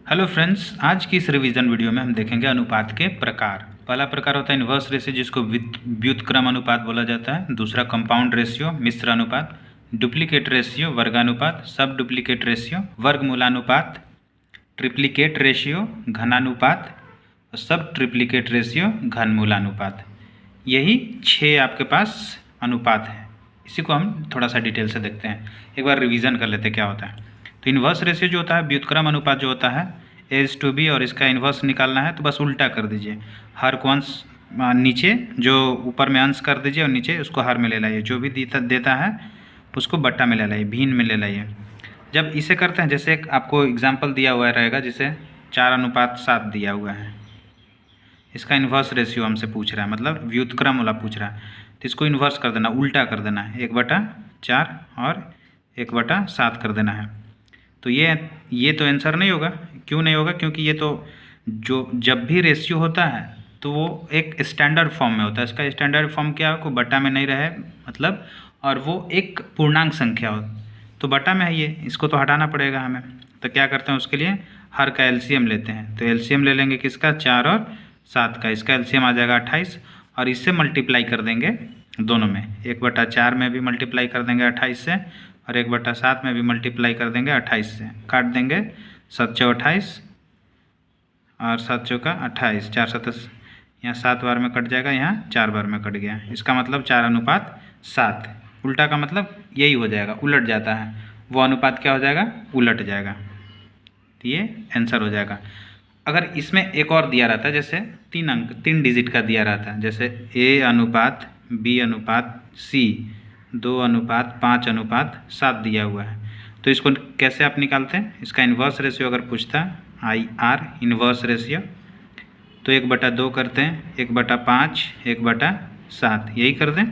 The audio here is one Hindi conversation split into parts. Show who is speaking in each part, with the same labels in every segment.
Speaker 1: हेलो फ्रेंड्स, आज की इस रिवीजन वीडियो में हम देखेंगे अनुपात के प्रकार। पहला प्रकार होता है इन्वर्स रेशियो, जिसको व्युत्क्रम अनुपात बोला जाता है। दूसरा कंपाउंड रेशियो, मिश्र अनुपात। डुप्लीकेट रेशियो, वर्गानुपात। सब डुप्लीकेट रेशियो, वर्गमूलानुपात। ट्रिप्लीकेट रेशियो, घनानुपात। और सब ट्रिप्लीकेट रेशियो, घनमूलानुपात। यही 6 आपके पास अनुपात है। इसी को हम थोड़ा सा डिटेल से देखते हैं। एक बार रिवीजन कर लेते हैं क्या होता है। तो इन्वर्स रेशियो जो होता है, व्युत्क्रम अनुपात जो होता है, A/B, और इसका इन्वर्स निकालना है तो बस उल्टा कर दीजिए। हर को अंश नीचे, जो ऊपर में अंश कर दीजिए और नीचे उसको हर में ले लाइए। जो भी देता है उसको बट्टा में ले लाइए, भिन्न में ले लाइए। जब इसे करते हैं, जैसे एक आपको एग्जाम्पल दिया हुआ रहेगा, जिसे 4:7 दिया हुआ है। इसका इन्वर्स रेशियो हमसे पूछ रहा है, मतलब व्युत्क्रम वाला पूछ रहा है। तो इसको इन्वर्स कर देना, उल्टा कर देना है। 1/4 और 1/7 कर देना है। तो ये तो आंसर नहीं होगा। क्यों नहीं होगा? क्योंकि ये तो जो जब भी रेशियो होता है तो वो एक स्टैंडर्ड फॉर्म में होता है। इसका स्टैंडर्ड फॉर्म क्या हो? कोई बटा में नहीं रहे, मतलब, और वो एक पूर्णांक संख्या हो। तो बटा में है ये, इसको तो हटाना पड़ेगा हमें। तो क्या करते हैं उसके लिए? हर का एलसीएम लेते हैं। तो एलसीएम ले लेंगे किसका? 4 और 7 का। इसका एलसीएम आ जाएगा 28, और इससे मल्टीप्लाई कर देंगे दोनों में। 1/4 में भी मल्टीप्लाई कर देंगे 28 से, और 1/7 में भी मल्टीप्लाई कर देंगे 28 से। काट देंगे 7 चौ 28 और 7 चौ का 28, 4 7, यहाँ 7 बार में कट जाएगा, यहाँ 4 बार में कट गया। इसका मतलब 4:7। उल्टा का मतलब यही हो जाएगा, उलट जाता है। वो अनुपात क्या हो जाएगा? उलट जाएगा। तो ये आंसर हो जाएगा। अगर इसमें एक और दिया रहता है, जैसे 3 डिजिट का दिया रहता है, जैसे A/B/C 2:5:7 दिया हुआ है, तो इसको कैसे आप निकालते हैं? इसका इन्वर्स रेशियो अगर पूछता है, IR इन्वर्स रेशियो, तो 1/2 करते हैं, 1/5, 1/7, यही कर दें।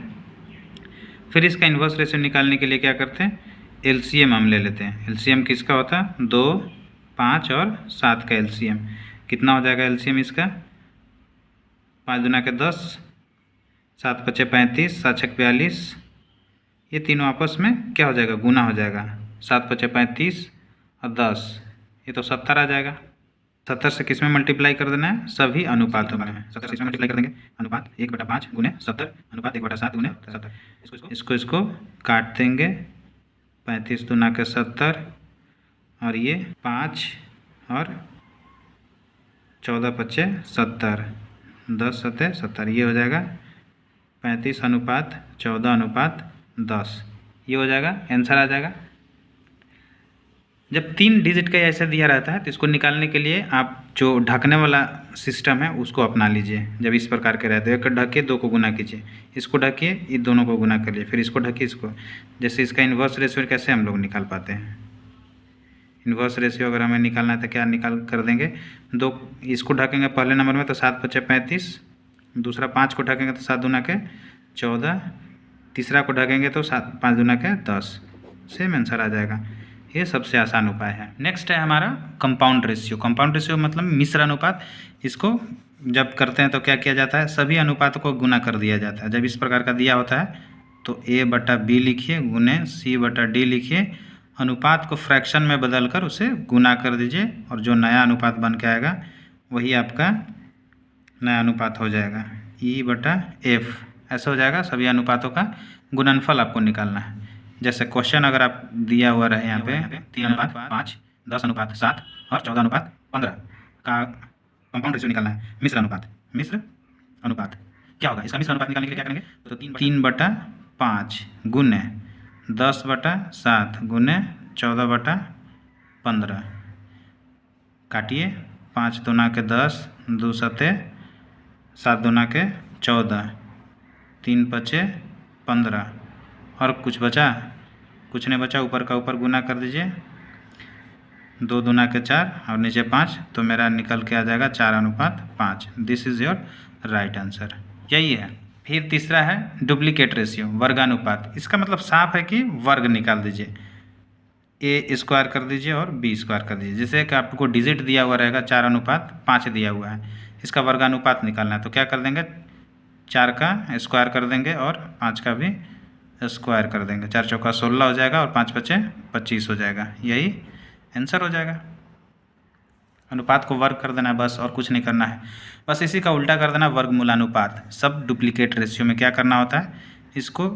Speaker 1: फिर इसका इन्वर्स रेशियो निकालने के लिए क्या करते हैं? एलसीएम हम ले लेते हैं। एलसीएम किसका होता है? 2, 5 और 7 का एलसीएम। कितना हो जाएगा एलसीएम इसका? 5 दूना के 10, 7 पचे 35, 7 छक 42। ये तीनों आपस में क्या हो जाएगा? गुना हो जाएगा। 7 पचे 35 और 10, ये तो 70 आ जाएगा। 70 से किस में मल्टीप्लाई कर देना है? सभी अनुपातों में। 70 से इसमें मल्टीप्लाई कर देंगे, अनुपात 1/5 गुने 70, अनुपात 1/7 गुने 70। इसको काट देंगे, 35 दूना के 70, और ये 5 और 14 पचे 70, 10 सते 70, ये हो जाएगा 35:14:10, ये हो जाएगा, आंसर आ जाएगा। जब 3 डिजिट का ऐसा दिया रहता है तो इसको निकालने के लिए आप जो ढकने वाला सिस्टम है उसको अपना लीजिए। जब इस प्रकार के रहते हैं, एक ढकिए, 2 को गुना कीजिए, इसको ढकिए, ये दोनों को गुना करिए, फिर इसको ढकिए, इसको। जैसे इसका इन्वर्स रेशियो कैसे हम लोग निकाल पाते हैं? इन्वर्स रेशियो अगर हमें निकालना है तो क्या निकाल कर देंगे? 2, इसको ढकेंगे पहले नंबर में तो 7 पचे 35, दूसरा 5 को ढकेंगे तो 7 दूना के 14, तीसरा को ढकेंगे तो 5 दूना के 10। सेम आंसर आ जाएगा। ये सबसे आसान उपाय है। नेक्स्ट है हमारा कंपाउंड रेशियो। कंपाउंड रेशियो मतलब मिश्र अनुपात। इसको जब करते हैं तो क्या किया जाता है? सभी अनुपातों को गुना कर दिया जाता है। जब इस प्रकार का दिया होता है तो A/B लिखिए, गुने C/D लिखिए, अनुपात को फ्रैक्शन में बदलकर उसे गुना कर दीजिए, और जो नया अनुपात बन के आएगा वही आपका नया अनुपात हो जाएगा। E/F ऐसा हो जाएगा। सभी अनुपातों का गुणनफल आपको निकालना है। जैसे क्वेश्चन अगर आप दिया हुआ रहे यहाँ पे 3:5, 10:7 और 14:15 का कंपाउंड रेशियो निकालना है। मिश्र अनुपात क्या होगा? इसका मिश्र अनुपात निकालने के लिए क्या करेंगे? तो 3/5 गुने 10/7 गुने 14/15, काटिए, 5 दूना के 10, 2 सते 7 दूना के 14, 3 पचे 15, और कुछ बचा? कुछ नहीं बचा। ऊपर का ऊपर गुना कर दीजिए, 2 दूना के 4 और नीचे 5, तो मेरा निकल के आ जाएगा 4:5। This is your right answer, यही है। फिर तीसरा है डुप्लीकेट रेशियो, वर्गानुपात। इसका मतलब साफ है कि वर्ग निकाल दीजिए। A² कर दीजिए और B² कर दीजिए। जैसे कि आपको डिजिट दिया हुआ रहेगा 4:5 दिया हुआ है, इसका वर्गानुपात निकालना है तो क्या कर देंगे? 4 का स्क्वायर कर देंगे और 5 का भी स्क्वायर कर देंगे। 4 चौका 16 हो जाएगा और 5 पचे 25 हो जाएगा। यही आंसर हो जाएगा। अनुपात को वर्ग कर देना है बस, और कुछ नहीं करना है। बस इसी का उल्टा कर देना, वर्गमूलानुपात। सब डुप्लीकेट रेशियो में क्या करना होता है, इसको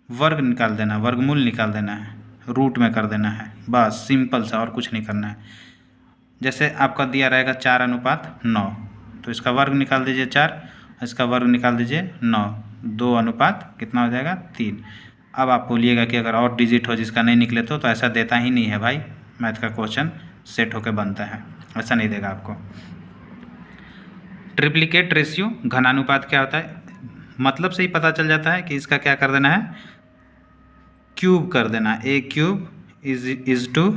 Speaker 1: वर्ग निकाल देना, वर्गमूल निकाल देना है, रूट में कर देना है, बस सिंपल सा, और कुछ नहीं करना है। जैसे आपका दिया रहेगा 4:9, तो इसका वर्ग निकाल दीजिए 4, इसका वर्ग निकाल दीजिए 9, 2 अनुपात कितना हो जाएगा 3। अब आप बोलिएगा कि अगर और डिजिट हो जिसका नहीं निकले तो ऐसा देता ही नहीं है भाई, मैथ का क्वेश्चन सेट होकर बनता है, ऐसा नहीं देगा आपको। ट्रिप्लिकेट रेशियो घनानुपात क्या होता है, मतलब से ही पता चल जाता है कि इसका क्या कर देना है, क्यूब कर देना, ए क्यूब इज टू,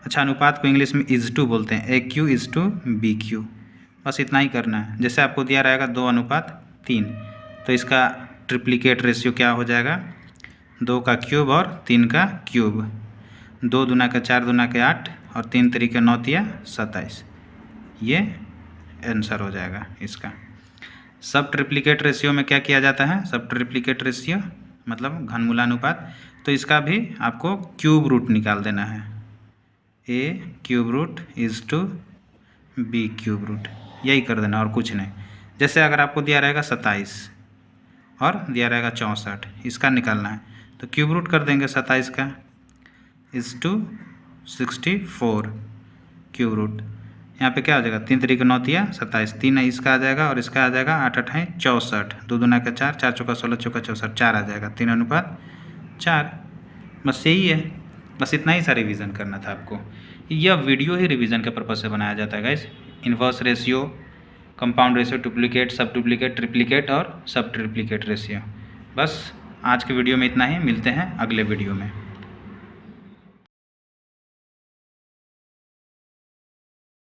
Speaker 1: अच्छा अनुपात को इंग्लिश में इज टू बोलते हैं, A Q is to B Q, बस इतना ही करना है। जैसे आपको दिया रहेगा 2:3, तो इसका ट्रिप्लिकेट रेशियो क्या हो जाएगा, 2 का क्यूब और 3 का क्यूब, 2 दूना का 4 दूना के 8 और 3 तरीके 9 तिया 27, ये आंसर हो जाएगा इसका। सब ट्रिप्लिकेट रेशियो में क्या किया जाता है, सब ट्रिप्लिकेट रेशियो मतलब घनमूलानुपात, तो इसका भी आपको क्यूब रूट निकाल देना है, A cube root is to B cube root, यही कर देना और कुछ नहीं। जैसे अगर आपको दिया रहेगा 27 और दिया रहेगा 64, इसका निकालना है तो क्यूब रूट कर देंगे 27 का, इज टू 64 क्यूब रूट, यहाँ पे क्या हो जाएगा 3 तरीके 9 तिया 27, 3 इसका आ जाएगा और इसका आ जाएगा 8 8 है 64, 2 दूना का 4, 4 चौका 16 चौका 64, 4 आ जाएगा, 3:4, बस यही है, बस इतना ही सा रिवीजन करना था आपको। यह वीडियो ही रिवीजन के पर्पज से बनाया जाता है guys. Inverse ratio, compound ratio, duplicate, सब डुप्लीकेट, ट्रिप्लीकेट और सब ट्रिप्लीकेट रेशियो। बस आज के वीडियो में इतना ही, मिलते हैं अगले वीडियो में।